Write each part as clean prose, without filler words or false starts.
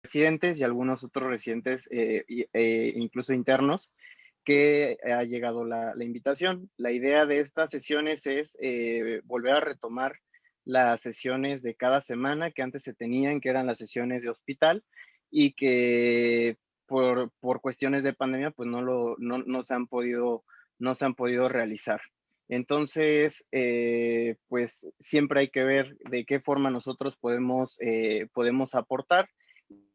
residentes y algunos otros residentes, incluso internos, que ha llegado la invitación. La idea de estas sesiones es volver a retomar las sesiones de cada semana que antes se tenían, que eran las sesiones de hospital, y que por cuestiones de pandemia, pues no se han podido realizar. Entonces, pues siempre hay que ver de qué forma nosotros podemos aportar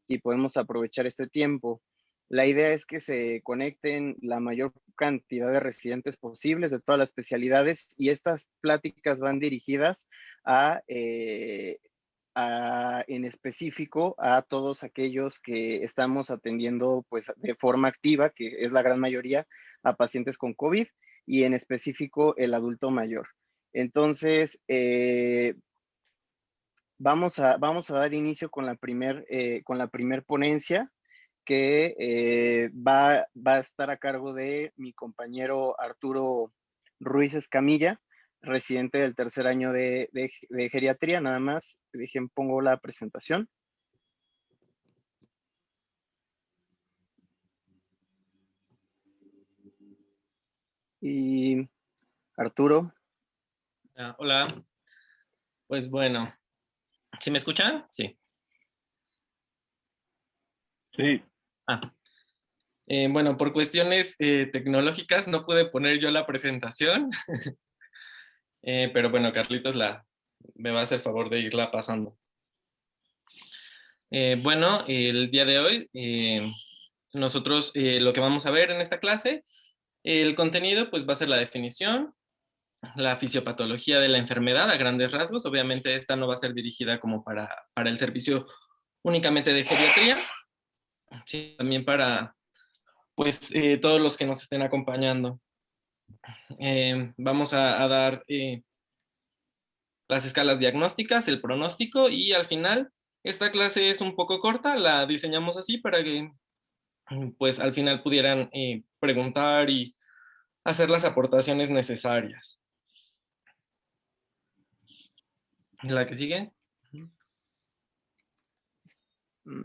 y podemos aprovechar este tiempo. La idea es que se conecten la mayor cantidad de residentes posibles de todas las especialidades, y estas pláticas van dirigidas en específico a todos aquellos que estamos atendiendo pues de forma activa, que es la gran mayoría, a pacientes con COVID, y en específico el adulto mayor. Entonces, vamos a dar inicio con la primer ponencia, que va a estar a cargo de mi compañero Arturo Ruiz Escamilla, residente del tercer año de geriatría. Nada más, pongo la presentación. Y Arturo. Hola, pues bueno, ¿sí me escuchan? Sí. Sí. Bueno, por cuestiones tecnológicas no pude poner yo la presentación, pero bueno, Carlitos me va a hacer favor de irla pasando. Bueno, el día de hoy nosotros lo que vamos a ver en esta clase, el contenido pues va a ser la definición, la fisiopatología de la enfermedad a grandes rasgos. Obviamente esta no va a ser dirigida como para el servicio únicamente de geriatría, sí, también para pues todos los que nos estén acompañando. Vamos a dar las escalas diagnósticas, el pronóstico, y al final esta clase es un poco corta, la diseñamos así para que pues al final pudieran preguntar y hacer las aportaciones necesarias. ¿La que sigue?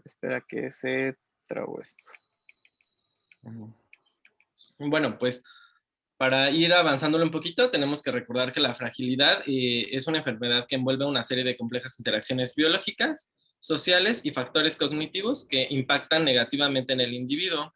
Espera que se trabó esto. Bueno, pues para ir avanzándolo un poquito, tenemos que recordar que la fragilidad es una enfermedad que envuelve una serie de complejas interacciones biológicas, sociales y factores cognitivos que impactan negativamente en el individuo.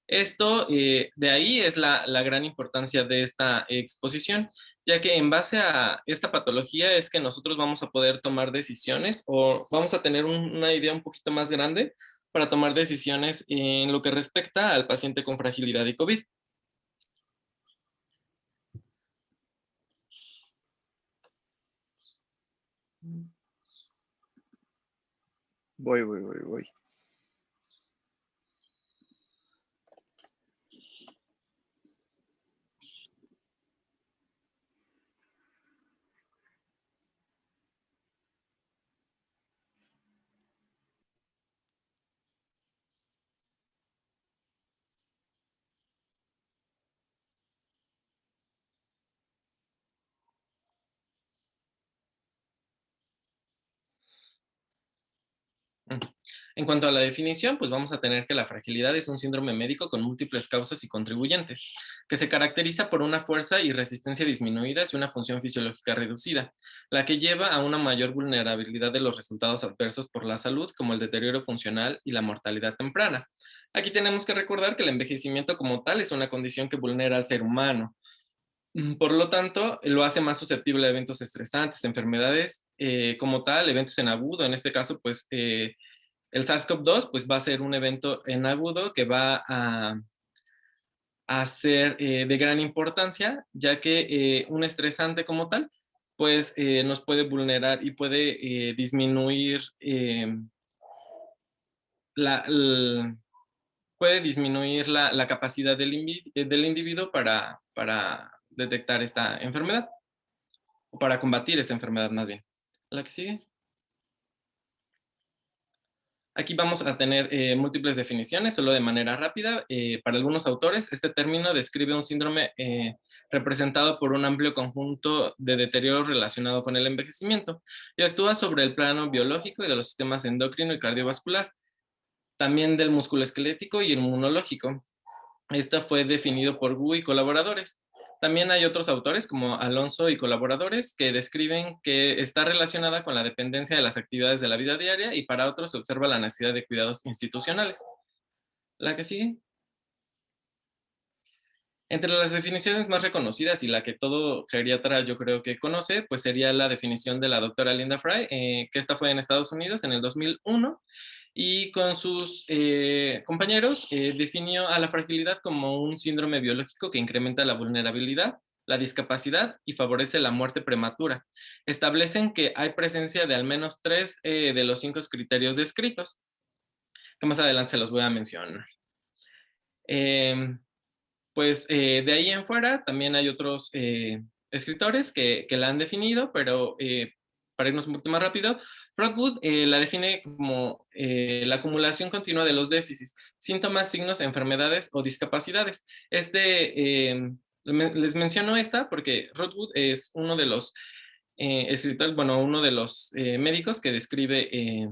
Esto, de ahí es la gran importancia de esta exposición, ya que en base a esta patología es que nosotros vamos a poder tomar decisiones o vamos a tener una idea un poquito más grande para tomar decisiones en lo que respecta al paciente con fragilidad y COVID. Voy. En cuanto a la definición, pues vamos a tener que la fragilidad es un síndrome médico con múltiples causas y contribuyentes, que se caracteriza por una fuerza y resistencia disminuidas y una función fisiológica reducida, la que lleva a una mayor vulnerabilidad de los resultados adversos por la salud, como el deterioro funcional y la mortalidad temprana. Aquí tenemos que recordar que el envejecimiento como tal es una condición que vulnera al ser humano. Por lo tanto, lo hace más susceptible a eventos estresantes, enfermedades como tal, eventos en agudo. En este caso, pues el SARS-CoV-2 pues, va a ser un evento en agudo que va a ser de gran importancia, ya que un estresante como tal pues nos puede vulnerar y puede disminuir la capacidad del individuo para detectar esta enfermedad, o para combatir esta enfermedad más bien. ¿La que sigue? Aquí vamos a tener múltiples definiciones, solo de manera rápida. Para algunos autores, este término describe un síndrome representado por un amplio conjunto de deterioro relacionado con el envejecimiento y actúa sobre el plano biológico y de los sistemas endocrino y cardiovascular. también del musculoesquelético y inmunológico. Esta fue definido por Wu y colaboradores. También hay otros autores, como Alonso y colaboradores, que describen que está relacionada con la dependencia de las actividades de la vida diaria, y para otros se observa la necesidad de cuidados institucionales. La que sigue. Entre las definiciones más reconocidas y la que todo geriatra yo creo que conoce, pues sería la definición de la doctora Linda Fry, que esta fue en Estados Unidos en el 2001, y con sus compañeros definió a la fragilidad como un síndrome biológico que incrementa la vulnerabilidad, la discapacidad y favorece la muerte prematura. Establecen que hay presencia de al menos 3 de los 5 criterios descritos, que más adelante se los voy a mencionar. Pues de ahí en fuera también hay otros escritores que la han definido, pero para irnos un poquito más rápido, Rothwood la define como la acumulación continua de los déficits, síntomas, signos, enfermedades o discapacidades. Les menciono esta porque Rothwood es uno de los escritores, bueno, uno de los médicos que describe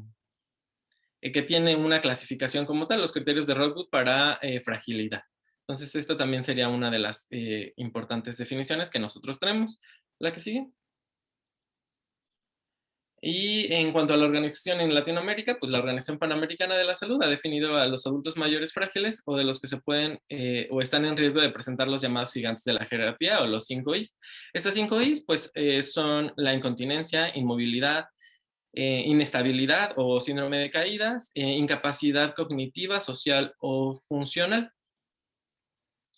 que tiene una clasificación como tal, los criterios de Rothwood para fragilidad. Entonces, esta también sería una de las importantes definiciones que nosotros tenemos. La que sigue. Y en cuanto a la organización en Latinoamérica, pues la Organización Panamericana de la Salud ha definido a los adultos mayores frágiles o de los que se pueden o están en riesgo de presentar los llamados gigantes de la geriatría o los 5 Is. Estas 5 Is pues son la incontinencia, inmovilidad, inestabilidad o síndrome de caídas, incapacidad cognitiva, social o funcional.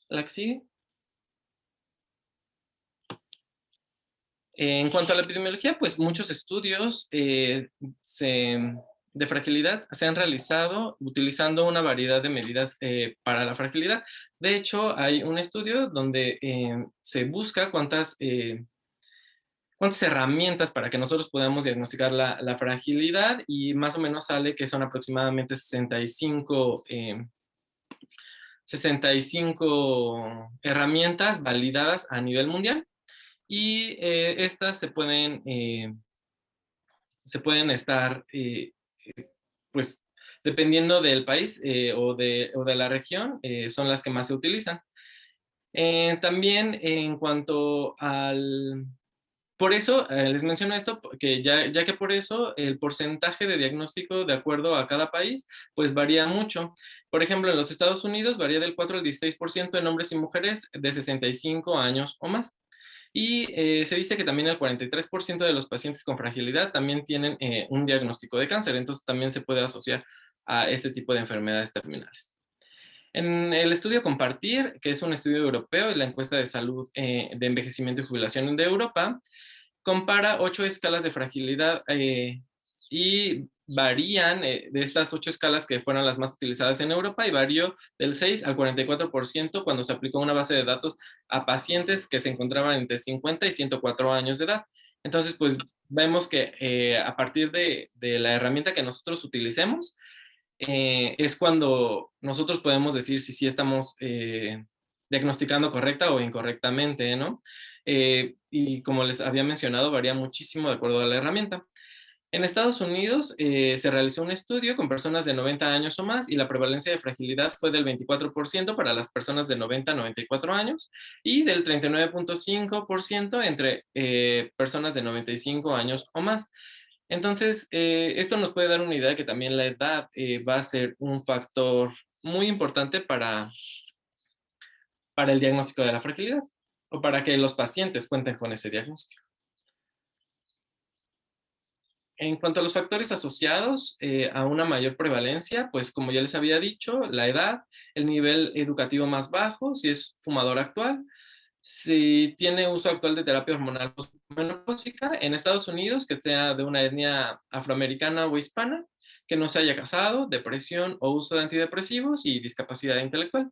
La que sigue. En cuanto a la epidemiología, pues muchos estudios de fragilidad se han realizado utilizando una variedad de medidas para la fragilidad. De hecho, hay un estudio donde se busca cuántas herramientas para que nosotros podamos diagnosticar la fragilidad, y más o menos sale que son aproximadamente 65 herramientas validadas a nivel mundial, y estas se pueden estar, pues, dependiendo del país o de la región, son las que más se utilizan. También en cuanto al... Por eso les menciono esto, que ya que por eso el porcentaje de diagnóstico de acuerdo a cada país, pues varía mucho. Por ejemplo, en los Estados Unidos varía del 4 al 16% en hombres y mujeres de 65 años o más. Y se dice que también el 43% de los pacientes con fragilidad también tienen un diagnóstico de cáncer, entonces también se puede asociar a este tipo de enfermedades terminales. En el estudio Compartir, que es un estudio europeo y la encuesta de salud de envejecimiento y jubilación de Europa, compara 8 escalas de fragilidad y varían de estas 8 escalas que fueron las más utilizadas en Europa, y varió del 6 al 44% cuando se aplicó una base de datos a pacientes que se encontraban entre 50 y 104 años de edad. Entonces, pues vemos que a partir de la herramienta que nosotros utilicemos, es cuando nosotros podemos decir si sí estamos diagnosticando correcta o incorrectamente, ¿no? Y como les había mencionado, varía muchísimo de acuerdo a la herramienta. En Estados Unidos se realizó un estudio con personas de 90 años o más, y la prevalencia de fragilidad fue del 24% para las personas de 90 a 94 años y del 39.5% entre personas de 95 años o más. Entonces, esto nos puede dar una idea de que también la edad va a ser un factor muy importante para el diagnóstico de la fragilidad, o para que los pacientes cuenten con ese diagnóstico. En cuanto a los factores asociados a una mayor prevalencia, pues como ya les había dicho, la edad, el nivel educativo más bajo, si es fumador actual, si tiene uso actual de terapia hormonal menopáusica, en Estados Unidos, que sea de una etnia afroamericana o hispana, que no se haya casado, depresión o uso de antidepresivos, y discapacidad intelectual.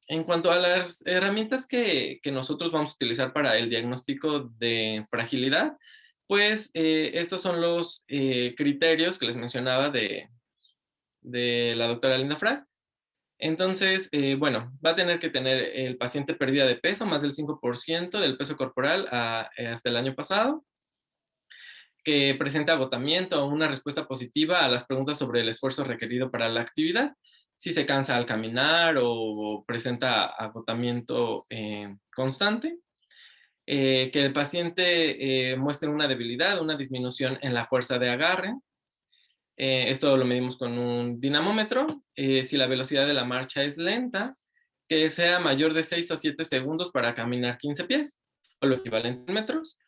En cuanto a las herramientas que nosotros vamos a utilizar para el diagnóstico de fragilidad, pues estos son los criterios que les mencionaba de la doctora Linda Frag. Entonces, bueno, va a tener que tener el paciente pérdida de peso, más del 5% del peso corporal hasta el año pasado. que presenta agotamiento o una respuesta positiva a las preguntas sobre el esfuerzo requerido para la actividad, si se cansa al caminar o presenta agotamiento constante, que el paciente muestre una debilidad, una disminución en la fuerza de agarre. Esto lo medimos con un dinamómetro. Si la velocidad de la marcha es lenta, que sea mayor de 6 a 7 segundos para caminar 15 pies, o lo equivalente en metros,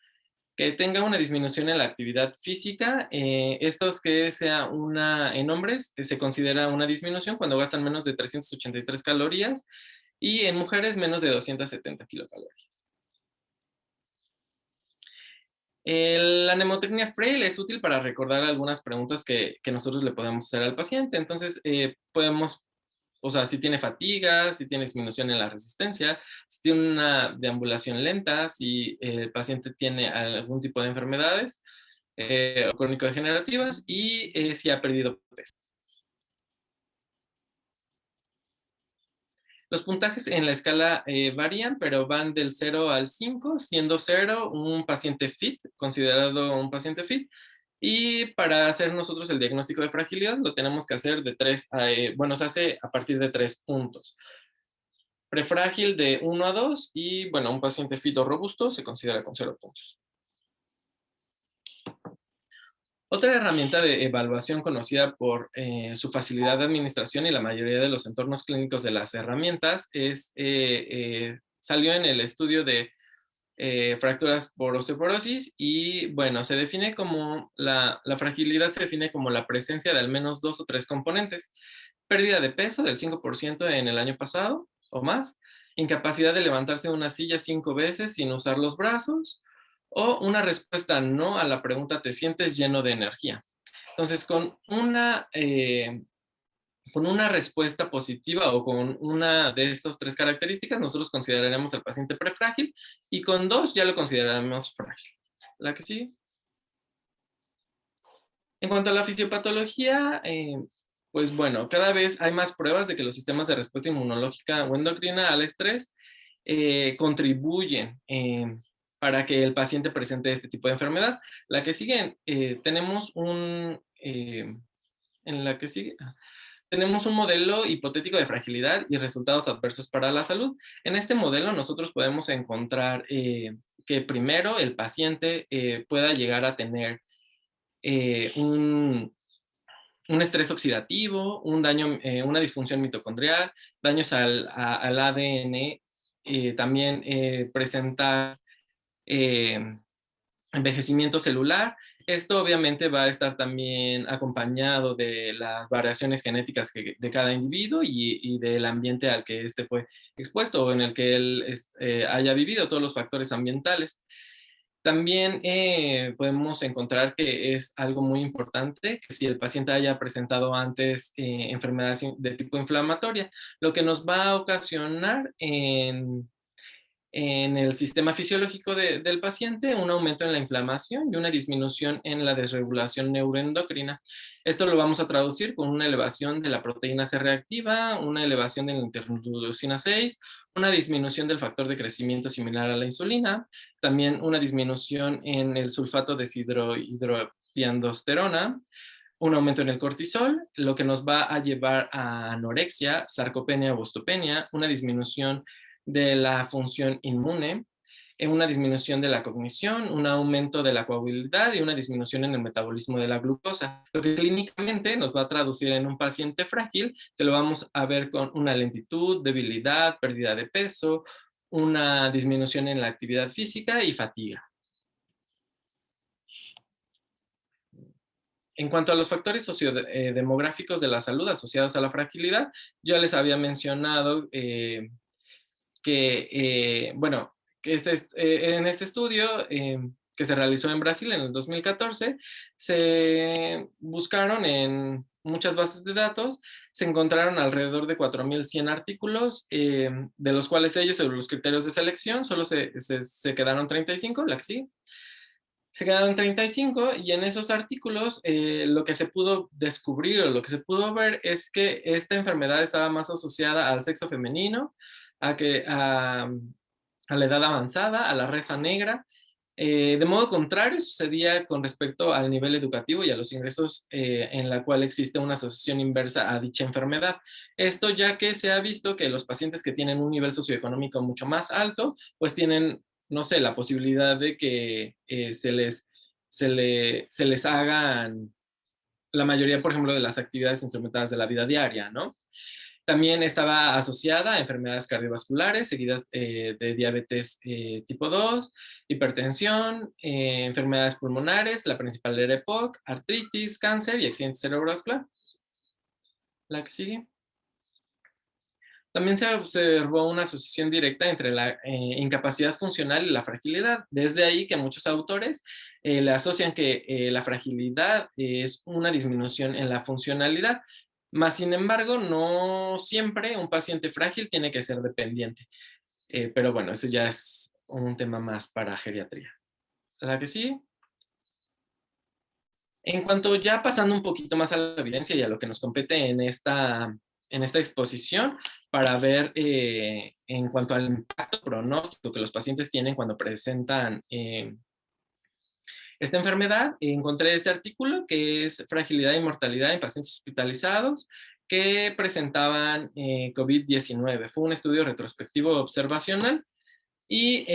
que tenga una disminución en la actividad física. Estos que sea en hombres, se considera una disminución cuando gastan menos de 383 calorías y en mujeres menos de 270 kilocalorías. La mnemotecnia Frail es útil para recordar algunas preguntas que nosotros le podemos hacer al paciente. Entonces, podemos, o sea, si tiene fatiga, si tiene disminución en la resistencia, si tiene una deambulación lenta, si el paciente tiene algún tipo de enfermedades crónico-degenerativas y si ha perdido peso. Los puntajes en la escala varían, pero van del 0 al 5, siendo 0 un paciente fit, considerado un paciente fit. Y para hacer nosotros el diagnóstico de fragilidad, lo tenemos que hacer de 3 a, bueno, se hace a partir de 3 puntos. Prefrágil de 1 a 2 y, bueno, un paciente fit o robusto se considera con 0 puntos. Otra herramienta de evaluación conocida por su facilidad de administración y la mayoría de los entornos clínicos de las herramientas salió en el estudio de fracturas por osteoporosis y, bueno, se define como la fragilidad se define como la presencia de al menos 2 o 3 componentes. Pérdida de peso del 5% en el año pasado o más, incapacidad de levantarse de una silla 5 veces sin usar los brazos, o una respuesta no a la pregunta ¿te sientes lleno de energía? Entonces, con una respuesta positiva o con una de estas 3 características, nosotros consideraremos al paciente prefrágil y con 2 ya lo consideraremos frágil. ¿La que sigue? En cuanto a la fisiopatología, pues bueno, cada vez hay más pruebas de que los sistemas de respuesta inmunológica o endocrina al estrés contribuyen para que el paciente presente este tipo de enfermedad. La que sigue, tenemos en la que sigue, tenemos un modelo hipotético de fragilidad y resultados adversos para la salud. En este modelo nosotros podemos encontrar que primero el paciente pueda llegar a tener un estrés oxidativo, un daño, una disfunción mitocondrial, daños al ADN, también presentar envejecimiento celular. Esto obviamente va a estar también acompañado de las variaciones genéticas de cada individuo y del ambiente al que éste fue expuesto o en el que él haya vivido, todos los factores ambientales. También podemos encontrar que es algo muy importante que si el paciente haya presentado antes enfermedades de tipo inflamatoria, lo que nos va a ocasionar en el sistema fisiológico del paciente un aumento en la inflamación y una disminución en la desregulación neuroendocrina. Esto lo vamos a traducir con una elevación de la proteína C reactiva, una elevación de la interleucina 6, una disminución del factor de crecimiento similar a la insulina, también una disminución en el sulfato de deshidropiandosterona, un aumento en el cortisol, lo que nos va a llevar a anorexia, sarcopenia o osteopenia, una disminución de la función inmune, una disminución de la cognición, un aumento de la coagulabilidad y una disminución en el metabolismo de la glucosa, lo que clínicamente nos va a traducir en un paciente frágil, que lo vamos a ver con una lentitud, debilidad, pérdida de peso, una disminución en la actividad física y fatiga. En cuanto a los factores sociodemográficos de la salud asociados a la fragilidad, yo les había mencionado bueno, que en este estudio que se realizó en Brasil en el 2014, se buscaron en muchas bases de datos, se encontraron alrededor de 4.100 artículos, de los cuales ellos, sobre los criterios de selección, solo se quedaron 35, la que sigue. Se quedaron 35 y en esos artículos lo que se pudo descubrir o lo que se pudo ver es que esta enfermedad estaba más asociada al sexo femenino, a la edad avanzada, a la raza negra De modo contrario, sucedía con respecto al nivel educativo y a los ingresos en la cual existe una asociación inversa a dicha enfermedad. Esto ya que se ha visto que los pacientes que tienen un nivel socioeconómico mucho más alto, pues tienen, no sé, la posibilidad de que se les hagan la mayoría, por ejemplo, de las actividades instrumentadas de la vida diaria, ¿no? También estaba asociada a enfermedades cardiovasculares, seguidas de diabetes tipo 2, hipertensión, enfermedades pulmonares, la principal era EPOC, artritis, cáncer y accidente cerebrovascular. La que sigue. También se observó una asociación directa entre la incapacidad funcional y la fragilidad. Desde ahí que muchos autores le asocian que la fragilidad es una disminución en la funcionalidad. Más sin embargo, no siempre un paciente frágil tiene que ser dependiente. Pero bueno, eso ya es un tema más para geriatría. La que sigue. En cuanto ya pasando un poquito más a la evidencia y a lo que nos compete en esta exposición, para ver en cuanto al impacto pronóstico que los pacientes tienen cuando presentan esta enfermedad, encontré este artículo que es Fragilidad y Mortalidad en pacientes hospitalizados que presentaban COVID-19. Fue un estudio retrospectivo observacional y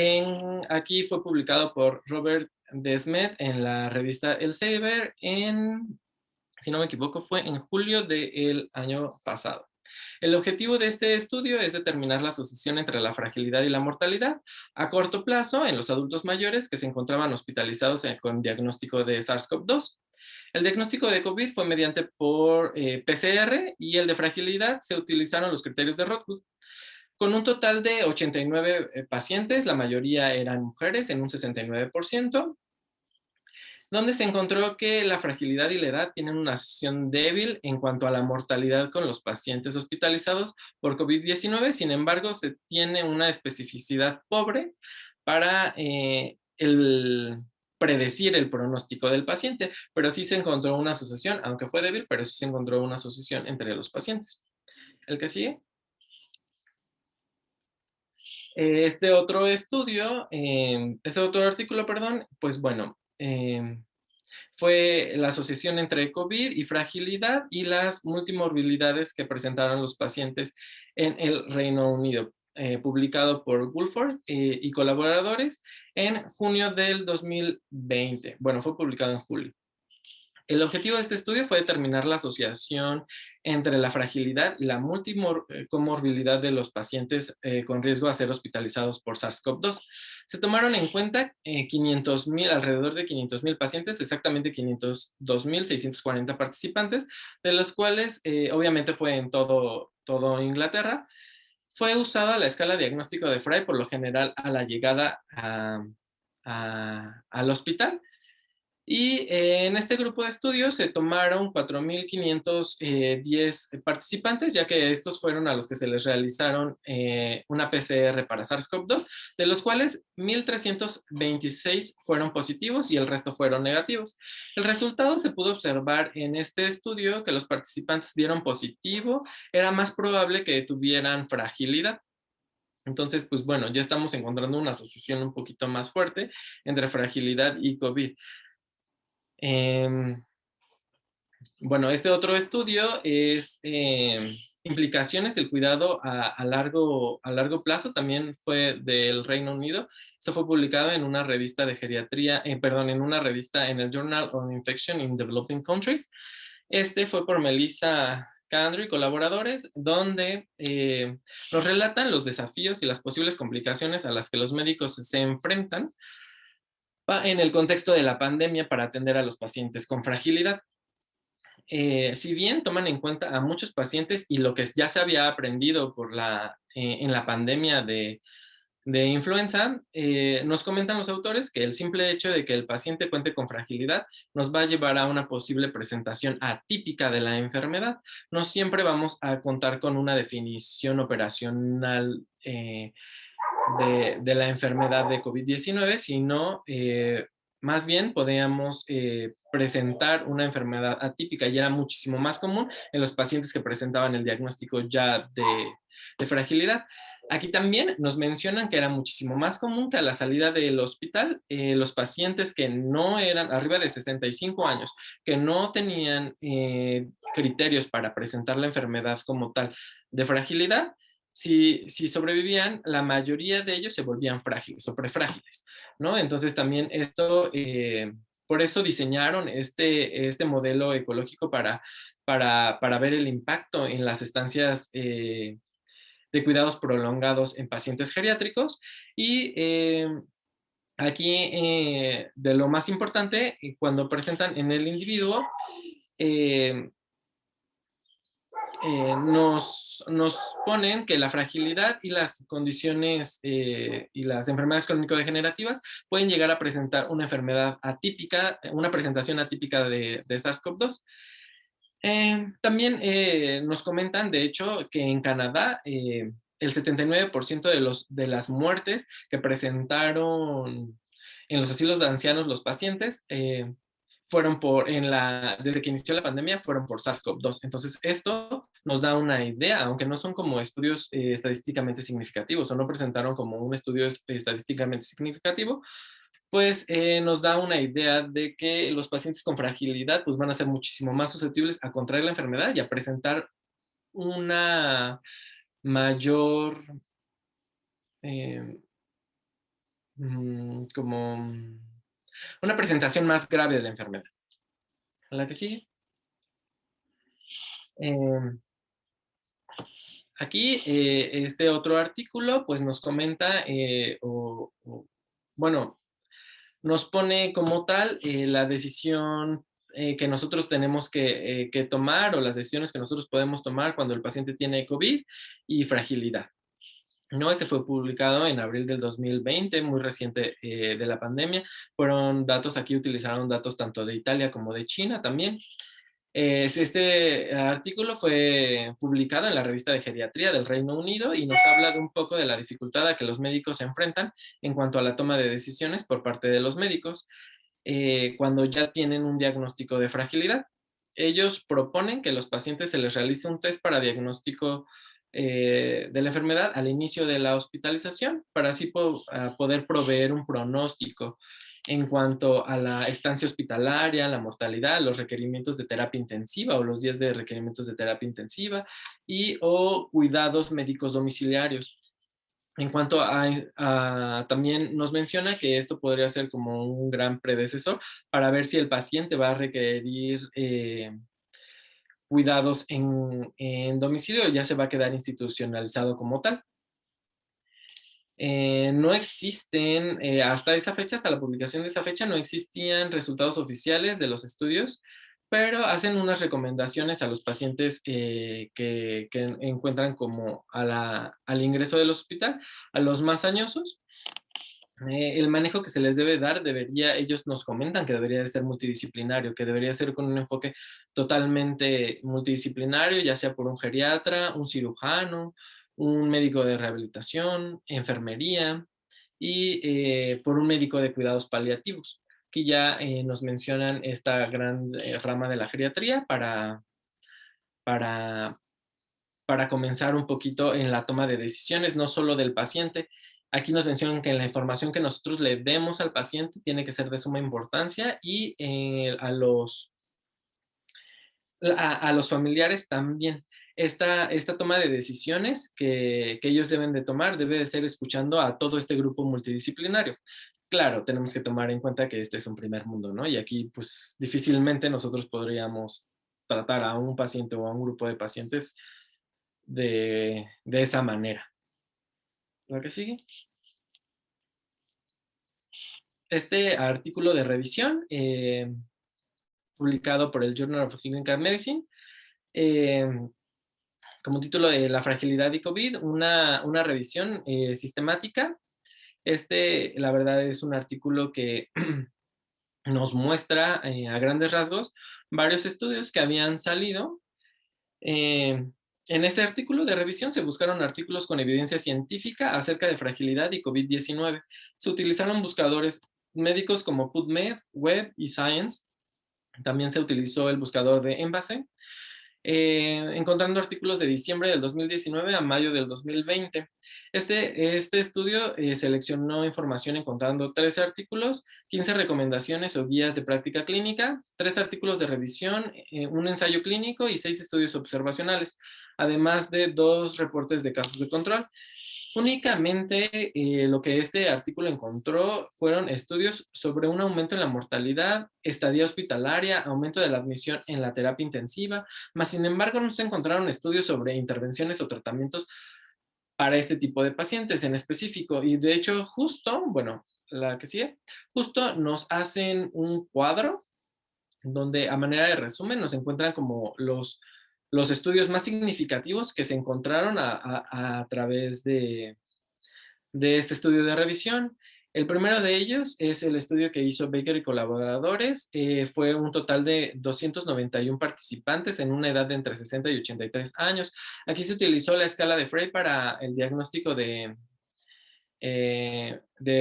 aquí fue publicado por Robert Desmet en la revista Elsevier si no me equivoco, fue en julio del año pasado. El objetivo de este estudio es determinar la asociación entre la fragilidad y la mortalidad a corto plazo en los adultos mayores que se encontraban hospitalizados con diagnóstico de SARS-CoV-2. El diagnóstico de COVID fue mediante por PCR y el de fragilidad se utilizaron los criterios de Rothschild. Con un total de 89 pacientes, la mayoría eran mujeres en un 69%, donde se encontró que la fragilidad y la edad tienen una asociación débil en cuanto a la mortalidad con los pacientes hospitalizados por COVID-19. Sin embargo, se tiene una especificidad pobre para predecir el pronóstico del paciente, pero sí se encontró una asociación, aunque fue débil, pero sí se encontró una asociación entre los pacientes. El que sigue. Este otro estudio, este otro artículo, perdón, pues bueno, fue la asociación entre COVID y fragilidad y las multimorbilidades que presentaron los pacientes en el Reino Unido, publicado por Woolford y colaboradores en junio del 2020. Bueno, fue publicado en julio. El objetivo de este estudio fue determinar la asociación entre la fragilidad y la multicomorbilidad de los pacientes con riesgo a ser hospitalizados por SARS-CoV-2. Se tomaron en cuenta alrededor de 500,000 pacientes, exactamente 502,640 participantes, de los cuales obviamente fue en todo Inglaterra. Fue usada la escala diagnóstico de Frey, por lo general a la llegada al hospital. Y en este grupo de estudios se tomaron 4,510 participantes, ya que estos fueron a los que se les realizaron una PCR para SARS-CoV-2, de los cuales 1,326 fueron positivos y el resto fueron negativos. El resultado se pudo observar en este estudio que los participantes dieron positivo, era más probable que tuvieran fragilidad. Entonces, pues bueno, ya estamos encontrando una asociación un poquito más fuerte entre fragilidad y COVID. Bueno, este otro estudio es implicaciones del cuidado a largo plazo, también fue del Reino Unido. Esto fue publicado en una revista de geriatría, en una revista en el Journal on Infection in Developing Countries. Este fue por Melissa Candro y colaboradores, donde nos relatan los desafíos y las posibles complicaciones a las que los médicos se enfrentan en el contexto de la pandemia para atender a los pacientes con fragilidad. Si bien toman en cuenta a muchos pacientes y lo que ya se había aprendido en la pandemia de influenza, nos comentan los autores que el simple hecho de que el paciente cuente con fragilidad nos va a llevar a una posible presentación atípica de la enfermedad. No siempre vamos a contar con una definición operacional de la enfermedad de COVID-19, sino más bien podíamos presentar una enfermedad atípica y era muchísimo más común en los pacientes que presentaban el diagnóstico ya de fragilidad. Aquí también nos mencionan que era muchísimo más común que a la salida del hospital, los pacientes que no eran arriba de 65 años, que no tenían criterios para presentar la enfermedad como tal de fragilidad, si sobrevivían, la mayoría de ellos se volvían frágiles o prefrágiles, ¿no? Entonces también esto, por eso diseñaron este modelo ecológico para ver el impacto en las estancias de cuidados prolongados en pacientes geriátricos. Y aquí, de lo más importante, cuando presentan en el individuo, eh, nos ponen que la fragilidad y las condiciones y las enfermedades crónico-degenerativas pueden llegar a presentar una enfermedad atípica, una presentación atípica de SARS-CoV-2. También nos comentan, de hecho, que en Canadá el 79% de las muertes que presentaron en los asilos de ancianos los pacientes fueron desde que inició la pandemia, fueron por SARS-CoV-2. Entonces, esto nos da una idea, aunque no son como estudios estadísticamente significativos o no presentaron como un estudio estadísticamente significativo, pues nos da una idea de que los pacientes con fragilidad pues van a ser muchísimo más susceptibles a contraer la enfermedad y a presentar una mayor, eh, como una presentación más grave de la enfermedad. ¿A la que sigue? Eh, Aquí, este otro artículo, pues nos comenta, bueno, nos pone como tal la decisión que nosotros tenemos que tomar o las decisiones que nosotros podemos tomar cuando el paciente tiene COVID y fragilidad. No, este fue publicado en abril del 2020, muy reciente de la pandemia. Fueron datos, aquí utilizaron datos tanto de Italia como de China también. Este artículo fue publicado en la revista de Geriatría del Reino Unido y nos habla de un poco de la dificultad a que los médicos se enfrentan en cuanto a la toma de decisiones por parte de los médicos cuando ya tienen un diagnóstico de fragilidad. Ellos proponen que a los pacientes se les realice un test para diagnóstico de la enfermedad al inicio de la hospitalización para así poder proveer un pronóstico en cuanto a la estancia hospitalaria, la mortalidad, los requerimientos de terapia intensiva o los días de requerimientos de terapia intensiva y o cuidados médicos domiciliarios. En cuanto también nos menciona que esto podría ser como un gran predecesor para ver si el paciente va a requerir cuidados en domicilio o ya se va a quedar institucionalizado como tal. No existen, hasta esa fecha, hasta la publicación de esa fecha, no existían resultados oficiales de los estudios, pero hacen unas recomendaciones a los pacientes que encuentran como al ingreso del hospital, a los más añosos. El manejo que se les debe dar ellos nos comentan que debería de ser multidisciplinario, que debería ser con un enfoque totalmente multidisciplinario, ya sea por un geriatra, un cirujano, un médico de rehabilitación, enfermería y por un médico de cuidados paliativos. Aquí ya nos mencionan esta gran rama de la geriatría para, para comenzar un poquito en la toma de decisiones, no solo del paciente. Aquí nos mencionan que la información que nosotros le demos al paciente tiene que ser de suma importancia y a los familiares también. Esta toma de decisiones que ellos deben de tomar debe de ser escuchando a todo este grupo multidisciplinario. Claro, tenemos que tomar en cuenta que este es un primer mundo, ¿no? Y aquí, pues, difícilmente nosotros podríamos tratar a un paciente o a un grupo de pacientes de esa manera. ¿La que sigue? Este artículo de revisión, publicado por el Journal of Clinical Medicine, eh, como título de La fragilidad y COVID, una revisión sistemática. La verdad, es un artículo que nos muestra a grandes rasgos varios estudios que habían salido. En este artículo de revisión se buscaron artículos con evidencia científica acerca de fragilidad y COVID-19. Se utilizaron buscadores médicos como PubMed, Web y Science. También se utilizó el buscador de Embase. encontrando artículos de diciembre del 2019 a mayo del 2020. Este estudio seleccionó información encontrando 13 artículos, 15 recomendaciones o guías de práctica clínica, 3 artículos de revisión, un ensayo clínico y 6 estudios observacionales, además de 2 reportes de casos de control. Únicamente lo que este artículo encontró fueron estudios sobre un aumento en la mortalidad, estadía hospitalaria, aumento de la admisión en la terapia intensiva, mas sin embargo no se encontraron estudios sobre intervenciones o tratamientos para este tipo de pacientes en específico. Y de hecho justo, bueno, la que sigue, justo nos hacen un cuadro donde a manera de resumen nos encuentran como los estudios más significativos que se encontraron a través de este estudio de revisión. El primero de ellos es el estudio que hizo Baker y colaboradores. Fue un total de 291 participantes en una edad de entre 60 y 83 años. Aquí se utilizó la escala de Frey para el diagnóstico de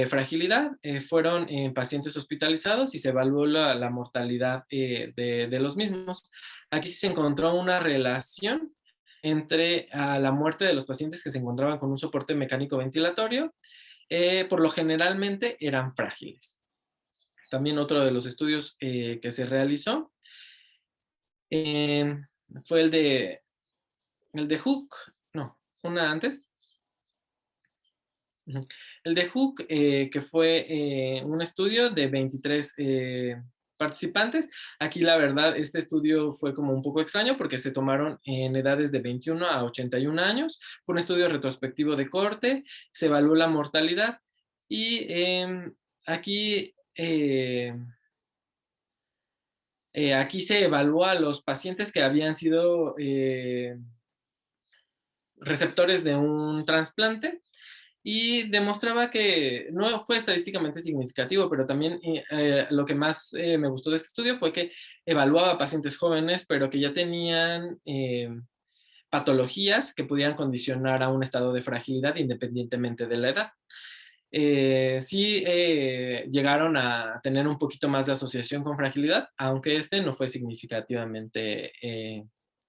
fragilidad. Fueron pacientes hospitalizados y se evaluó la mortalidad de los mismos. Aquí se encontró una relación entre la muerte de los pacientes que se encontraban con un soporte mecánico ventilatorio. Por lo generalmente eran frágiles. También otro de los estudios que se realizó fue el de Hook, no, una antes. El de Hook, que fue un estudio de 23 participantes. Aquí la verdad, este estudio fue como un poco extraño porque se tomaron en edades de 21 a 81 años. Fue un estudio retrospectivo de corte, se evaluó la mortalidad y aquí, aquí se evaluó a los pacientes que habían sido receptores de un trasplante y demostraba que no fue estadísticamente significativo, pero también lo que más me gustó de este estudio fue que evaluaba a pacientes jóvenes, pero que ya tenían patologías que pudieran condicionar a un estado de fragilidad independientemente de la edad. Sí llegaron a tener un poquito más de asociación con fragilidad, aunque este no fue significativamente,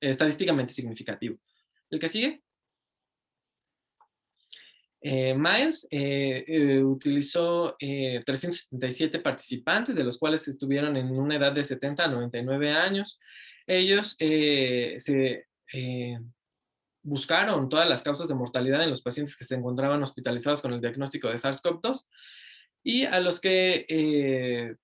estadísticamente significativo. ¿El que sigue? Miles utilizó 377 participantes, de los cuales estuvieron en una edad de 70 a 99 años. Ellos buscaron todas las causas de mortalidad en los pacientes que se encontraban hospitalizados con el diagnóstico de SARS-CoV-2 y a los que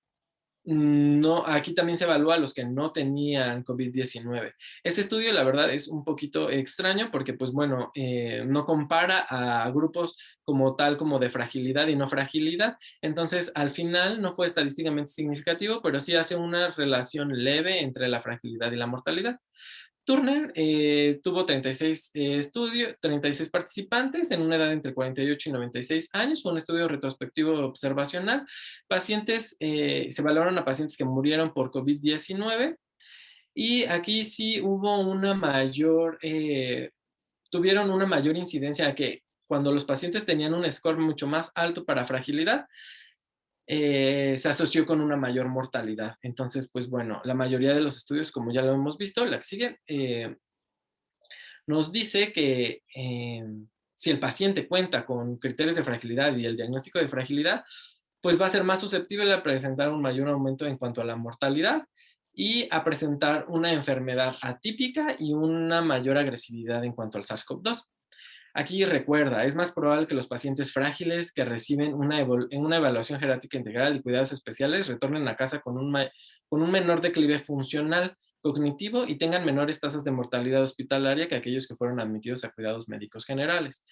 no, aquí también se evalúa a los que no tenían COVID-19. Este estudio, la verdad, es un poquito extraño porque, pues bueno, no compara a grupos como tal, como de fragilidad y no fragilidad. Entonces, al final no fue estadísticamente significativo, pero sí hace una relación leve entre la fragilidad y la mortalidad. Turner tuvo 36 36 participantes en una edad entre 48 y 96 años. Fue un estudio retrospectivo observacional. Se evaluaron a pacientes que murieron por COVID-19 y aquí sí hubo tuvieron una mayor incidencia que cuando los pacientes tenían un score mucho más alto para fragilidad, se asoció con una mayor mortalidad. Entonces, pues bueno, la mayoría de los estudios, como ya lo hemos visto, la que sigue, nos dice que si el paciente cuenta con criterios de fragilidad y el diagnóstico de fragilidad, pues va a ser más susceptible a presentar un mayor aumento en cuanto a la mortalidad y a presentar una enfermedad atípica y una mayor agresividad en cuanto al SARS-CoV-2. Aquí recuerda, es más probable que los pacientes frágiles que reciben una evaluación geriátrica integral y cuidados especiales retornen a casa con un menor declive funcional, cognitivo y tengan menores tasas de mortalidad hospitalaria que aquellos que fueron admitidos a cuidados médicos generales.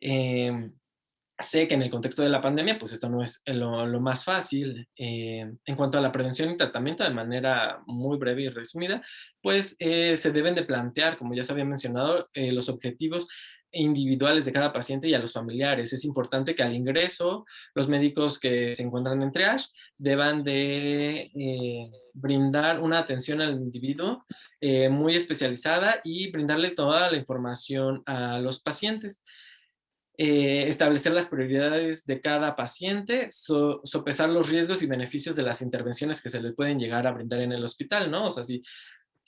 Sé que en el contexto de la pandemia, pues esto no es lo más fácil. En cuanto a la prevención y tratamiento, de manera muy breve y resumida, pues se deben de plantear, como ya se había mencionado, los objetivos individuales de cada paciente y a los familiares. Es importante que al ingreso, los médicos que se encuentran en triage deban de brindar una atención al individuo muy especializada y brindarle toda la información a los pacientes. Establecer las prioridades de cada paciente, sopesar los riesgos y beneficios de las intervenciones que se le pueden llegar a brindar en el hospital, ¿no? O sea, si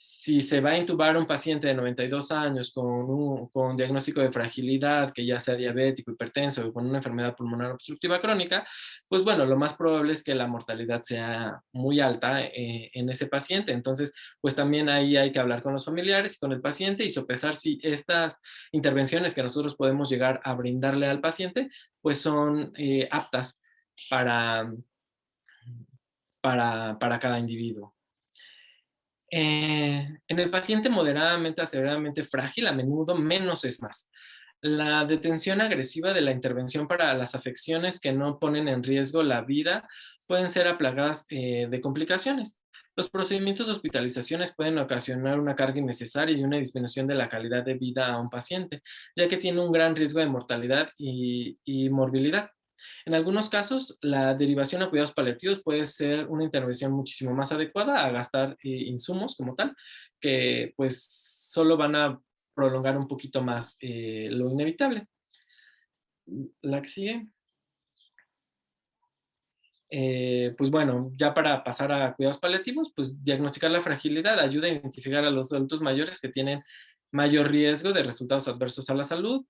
si se va a intubar un paciente de 92 años con diagnóstico de fragilidad, que ya sea diabético, hipertenso o con una enfermedad pulmonar obstructiva crónica, pues bueno, lo más probable es que la mortalidad sea muy alta en ese paciente. Entonces, pues también ahí hay que hablar con los familiares y con el paciente y sopesar si estas intervenciones que nosotros podemos llegar a brindarle al paciente, pues son aptas para, para cada individuo. En el paciente moderadamente a severamente frágil, a menudo menos es más. La detención agresiva de la intervención para las afecciones que no ponen en riesgo la vida pueden ser aplagadas de complicaciones. Los procedimientos de hospitalizaciones pueden ocasionar una carga innecesaria y una disminución de la calidad de vida a un paciente, ya que tiene un gran riesgo de mortalidad y morbilidad. En algunos casos, la derivación a cuidados paliativos puede ser una intervención muchísimo más adecuada a gastar insumos como tal, que pues solo van a prolongar un poquito más lo inevitable. La que sigue. Pues bueno, ya para pasar a cuidados paliativos, pues diagnosticar la fragilidad ayuda a identificar a los adultos mayores que tienen mayor riesgo de resultados adversos a la salud.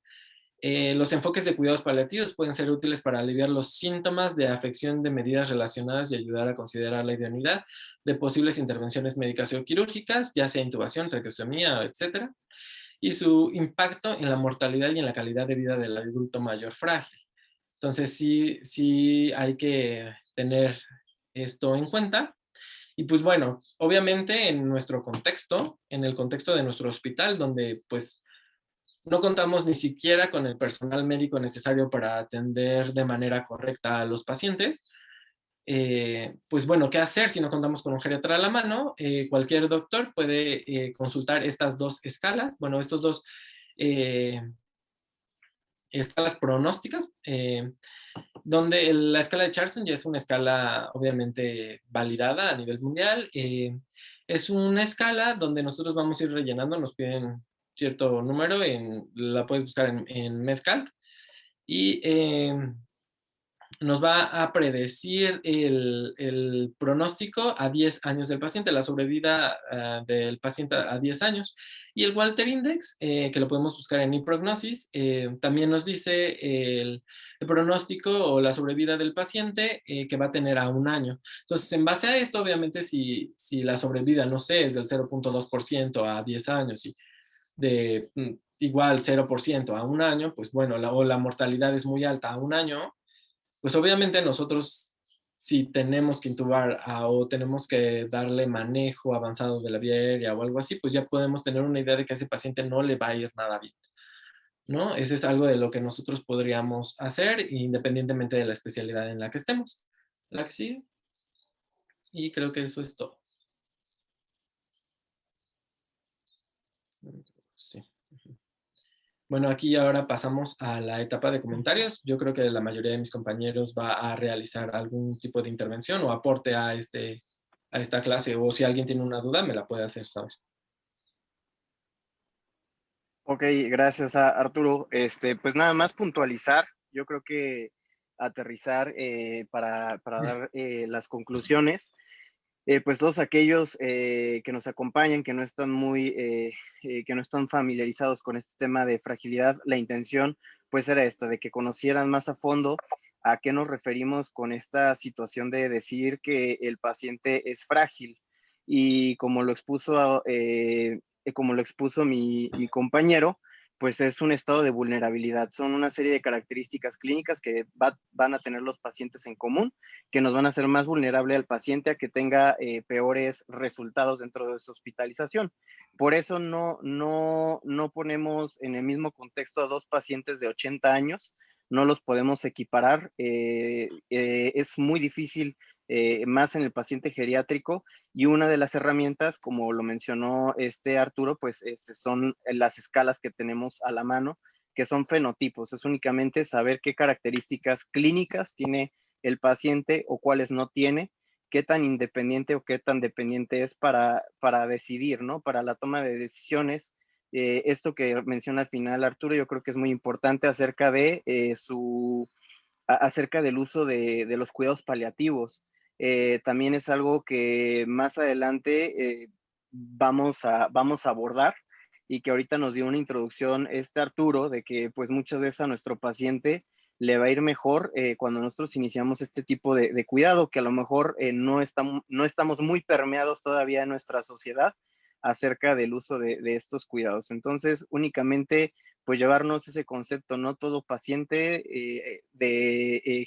Los enfoques de cuidados paliativos pueden ser útiles para aliviar los síntomas de afección de medidas relacionadas y ayudar a considerar la idoneidad de posibles intervenciones médicas o quirúrgicas, ya sea intubación, traqueostomía, etcétera, y su impacto en la mortalidad y en la calidad de vida del adulto mayor frágil. Entonces, sí hay que tener esto en cuenta. Y pues bueno, obviamente en nuestro contexto, en el contexto de nuestro hospital, donde pues no contamos ni siquiera con el personal médico necesario para atender de manera correcta a los pacientes, pues bueno, ¿qué hacer si no contamos con un geriatra a la mano? Cualquier doctor puede consultar estas dos escalas, bueno, estos dos eh, escalas pronósticas, donde la escala de Charson ya es una escala obviamente validada a nivel mundial. Es una escala donde nosotros vamos a ir rellenando, nos piden cierto número, la puedes buscar en MedCalc, y nos va a predecir el pronóstico a 10 años del paciente, la sobrevida del paciente a 10 años. Y el Walter Index, que lo podemos buscar en ePrognosis, también nos dice el pronóstico o la sobrevida del paciente que va a tener a un año. Entonces, en base a esto, obviamente, si la sobrevida, no sé, es del 0.2% a 10 años y de igual 0% a un año, pues bueno, o la mortalidad es muy alta a un año, pues obviamente nosotros, si tenemos que intubar o tenemos que darle manejo avanzado de la vía aérea o algo así, pues ya podemos tener una idea de que a ese paciente no le va a ir nada bien, ¿no? Ese es algo de lo que nosotros podríamos hacer independientemente de la especialidad en la que estemos. La que sigue. Y creo que eso es todo. Sí. Bueno, aquí ahora pasamos a la etapa de comentarios. Yo creo que la mayoría de mis compañeros va a realizar algún tipo de intervención o aporte a esta clase, o si alguien tiene una duda, me la puede hacer saber. Ok, gracias a Arturo. Pues nada más puntualizar, yo creo que aterrizar para dar las conclusiones. Pues todos aquellos que nos acompañan, que no están que no están familiarizados con este tema de fragilidad, la intención pues era esta, de que conocieran más a fondo a qué nos referimos con esta situación de decir que el paciente es frágil. Y como lo expuso mi compañero, pues es un estado de vulnerabilidad. Son una serie de características clínicas que van a tener los pacientes en común, que nos van a hacer más vulnerable al paciente a que tenga peores resultados dentro de su hospitalización. Por eso no ponemos en el mismo contexto a dos pacientes de 80 años, no los podemos equiparar. Es muy difícil, más en el paciente geriátrico, y una de las herramientas, como lo mencionó Arturo, pues son las escalas que tenemos a la mano, que son fenotipos. Es únicamente saber qué características clínicas tiene el paciente o cuáles no tiene, qué tan independiente o qué tan dependiente es para decidir, ¿no? Para la toma de decisiones. Esto que menciona al final Arturo, yo creo que es muy importante acerca de acerca del uso de los cuidados paliativos. También es algo que más adelante vamos a abordar, y que ahorita nos dio una introducción Arturo, de que pues muchas veces a nuestro paciente le va a ir mejor cuando nosotros iniciamos este tipo de cuidado, que a lo mejor no estamos muy permeados todavía en nuestra sociedad acerca del uso de estos cuidados. Entonces, únicamente, pues llevarnos ese concepto, no todo paciente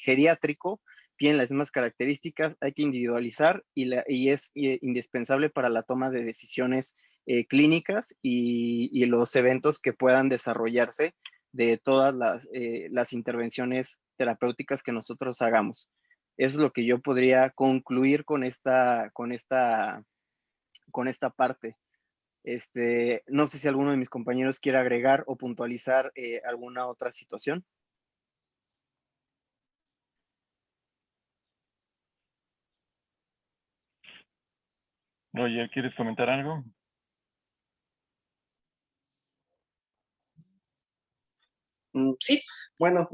geriátrico tiene las mismas características, hay que individualizar y es indispensable para la toma de decisiones clínicas y los eventos que puedan desarrollarse de todas las intervenciones terapéuticas que nosotros hagamos. Eso es lo que yo podría concluir con esta parte. No sé si alguno de mis compañeros quiere agregar o puntualizar alguna otra situación. Roger, ¿quieres comentar algo? Sí, bueno,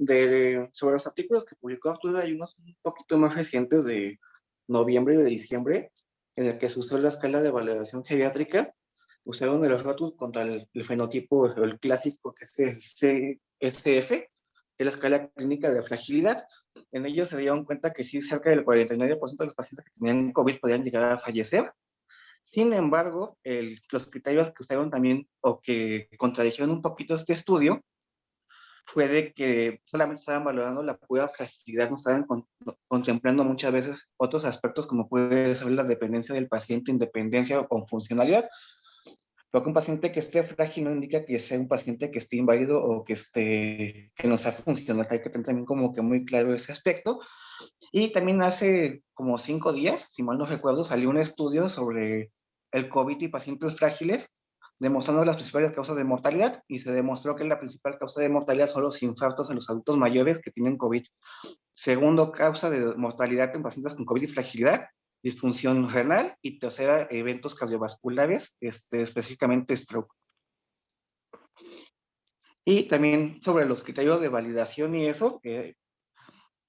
sobre los artículos que publicó Arturo, hay unos un poquito más recientes de noviembre y de diciembre, en el que se usó la escala de valoración geriátrica. Usaron el ROTUS contra el fenotipo, el clásico, que es el CSF, que es la escala clínica de fragilidad. En ellos se dieron cuenta que sí, cerca del 49% de los pacientes que tenían COVID podían llegar a fallecer. Sin embargo, los criterios que usaron también, o que contradijeron un poquito este estudio, fue de que solamente estaban valorando la pura fragilidad, no estaban contemplando muchas veces otros aspectos como puede ser la dependencia del paciente, independencia o con funcionalidad. Porque un paciente que esté frágil no indica que sea un paciente que esté inválido o que no sea funcional. Hay que tener también como que muy claro ese aspecto. Y también hace como 5 días, si mal no recuerdo, salió un estudio sobre el COVID y pacientes frágiles, demostrando las principales causas de mortalidad, y se demostró que la principal causa de mortalidad son los infartos en los adultos mayores que tienen COVID. Segundo causa de mortalidad en pacientes con COVID y fragilidad, disfunción renal, y tercera, eventos cardiovasculares, específicamente stroke. Y también sobre los criterios de validación y eso,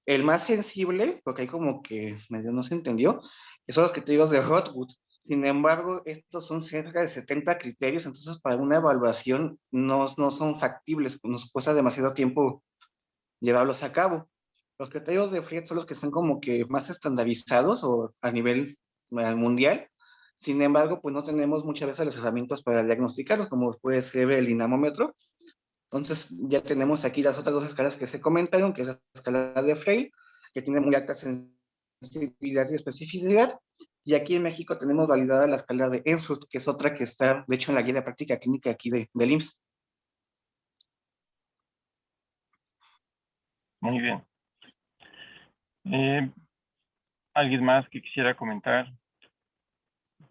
el más sensible, porque ahí como que medio no se entendió, son los criterios de Rothwood. Sin embargo, estos son cerca de 70 criterios, entonces para una evaluación no son factibles, nos cuesta demasiado tiempo llevarlos a cabo. Los criterios de Fried son los que están como que más estandarizados o a nivel mundial. Sin embargo, pues no tenemos muchas veces las herramientas para diagnosticarlos, como puede ser el dinamómetro. Entonces, ya tenemos aquí las otras dos escalas que se comentaron, que es la escala de Frey, que tiene muy alta sensibilidad y especificidad. Y aquí en México tenemos validada la escala de Ensrud, que es otra que está, de hecho, en la guía de práctica clínica aquí del IMSS. Muy bien. ¿Alguien más que quisiera comentar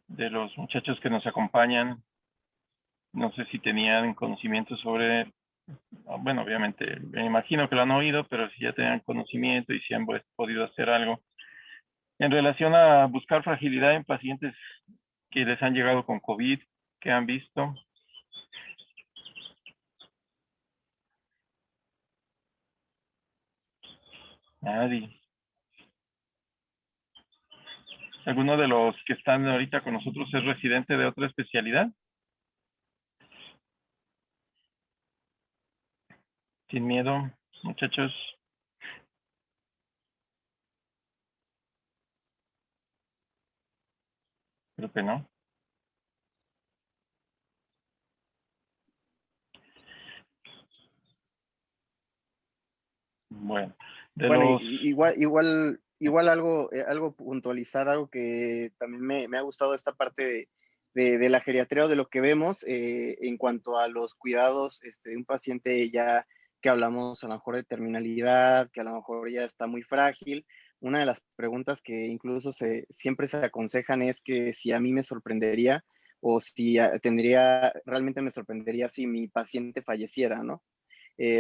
de los muchachos que nos acompañan? No sé si tenían conocimiento sobre, bueno, obviamente, me imagino que lo han oído, pero si ya tenían conocimiento y si han podido hacer algo en relación a buscar fragilidad en pacientes que les han llegado con COVID, que han visto. Nadie. ¿Alguno de los que están ahorita con nosotros es residente de otra especialidad? Sin miedo, muchachos. Creo que no. Bueno, Bueno, igual algo puntualizar, algo que también me ha gustado esta parte de la geriatría o de lo que vemos en cuanto a los cuidados de un paciente ya que hablamos a lo mejor de terminalidad, que a lo mejor ya está muy frágil. Una de las preguntas que incluso siempre se aconsejan es que si a mí me sorprendería o si realmente me sorprendería si mi paciente falleciera, ¿no?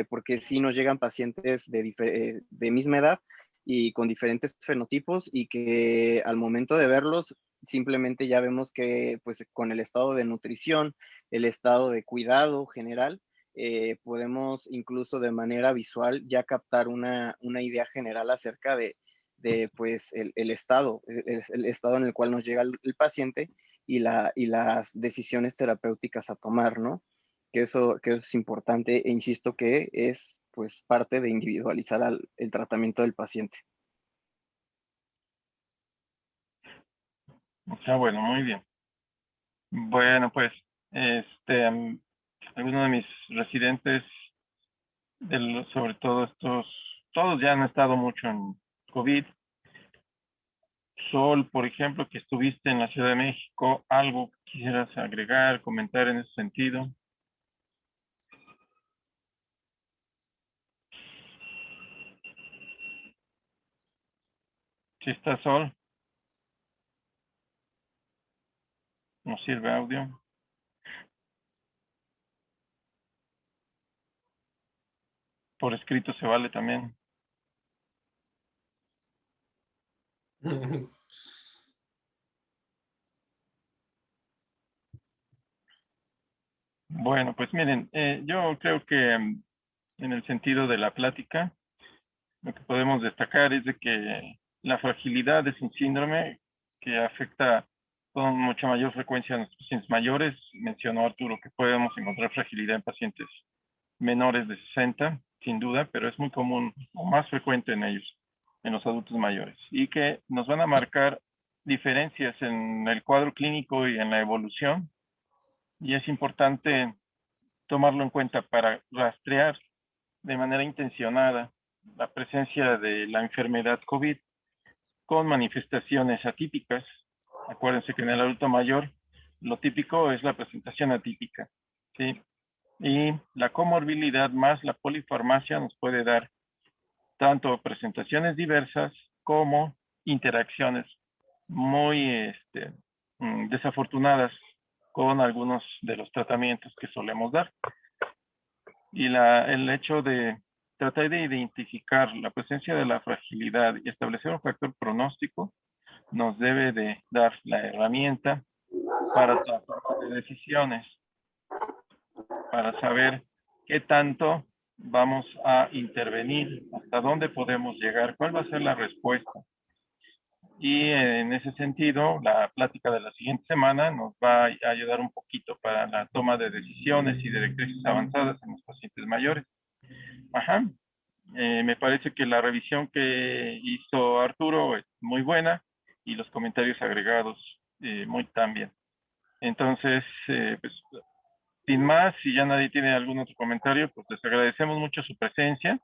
Porque sí nos llegan pacientes de misma edad y con diferentes fenotipos, y que al momento de verlos simplemente ya vemos que pues con el estado de nutrición, el estado de cuidado general, podemos incluso de manera visual ya captar una idea general acerca de pues el estado en el cual nos llega el paciente, y las decisiones terapéuticas a tomar, ¿no? Que eso es importante e insisto que es pues parte de individualizar el tratamiento del paciente. Está bueno, muy bien. Bueno, pues, algunos de mis residentes, sobre todo todos ya han estado mucho en COVID. Sol, por ejemplo, que estuviste en la Ciudad de México, ¿algo quisieras agregar, comentar en ese sentido? Si está Sol, ¿nos sirve audio? Por escrito se vale también. Bueno, pues miren, yo creo que en el sentido de la plática, lo que podemos destacar es de que la fragilidad es un síndrome que afecta con mucha mayor frecuencia a los pacientes mayores. Mencionó Arturo que podemos encontrar fragilidad en pacientes menores de 60, sin duda, pero es muy común o más frecuente en ellos, en los adultos mayores, y que nos van a marcar diferencias en el cuadro clínico y en la evolución, y es importante tomarlo en cuenta para rastrear de manera intencionada la presencia de la enfermedad COVID con manifestaciones atípicas. Acuérdense que en el adulto mayor lo típico es la presentación atípica, ¿sí? Y la comorbilidad más la polifarmacia nos puede dar tanto presentaciones diversas como interacciones muy desafortunadas con algunos de los tratamientos que solemos dar. Y el hecho de tratar de identificar la presencia de la fragilidad y establecer un factor pronóstico nos debe de dar la herramienta para tomar decisiones, para saber qué tanto vamos a intervenir, hasta dónde podemos llegar, cuál va a ser la respuesta. Y en ese sentido, la plática de la siguiente semana nos va a ayudar un poquito para la toma de decisiones y directrices avanzadas en los pacientes mayores. Ajá. Me parece que la revisión que hizo Arturo es muy buena y los comentarios agregados muy también. Entonces, pues, sin más, si ya nadie tiene algún otro comentario, pues les agradecemos mucho su presencia.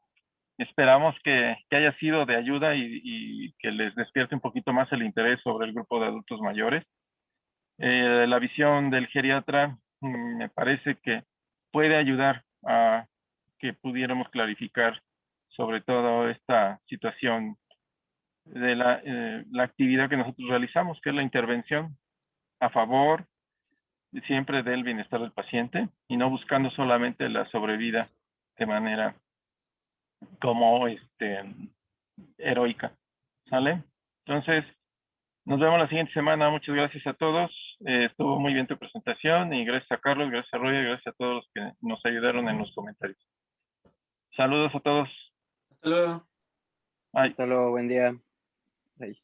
Esperamos que haya sido de ayuda y que les despierte un poquito más el interés sobre el grupo de adultos mayores. La visión del geriatra me parece que puede ayudar a que pudiéramos clarificar sobre todo esta situación de la actividad que nosotros realizamos, que es la intervención a favor siempre del bienestar del paciente y no buscando solamente la sobrevida de manera como heroica. ¿Sale? Entonces, nos vemos la siguiente semana. Muchas gracias a todos. Estuvo muy bien tu presentación y gracias a Carlos, gracias a Roy, gracias a todos los que nos ayudaron en los comentarios. Saludos a todos. Hasta luego. Bye. Hasta luego, buen día. Bye.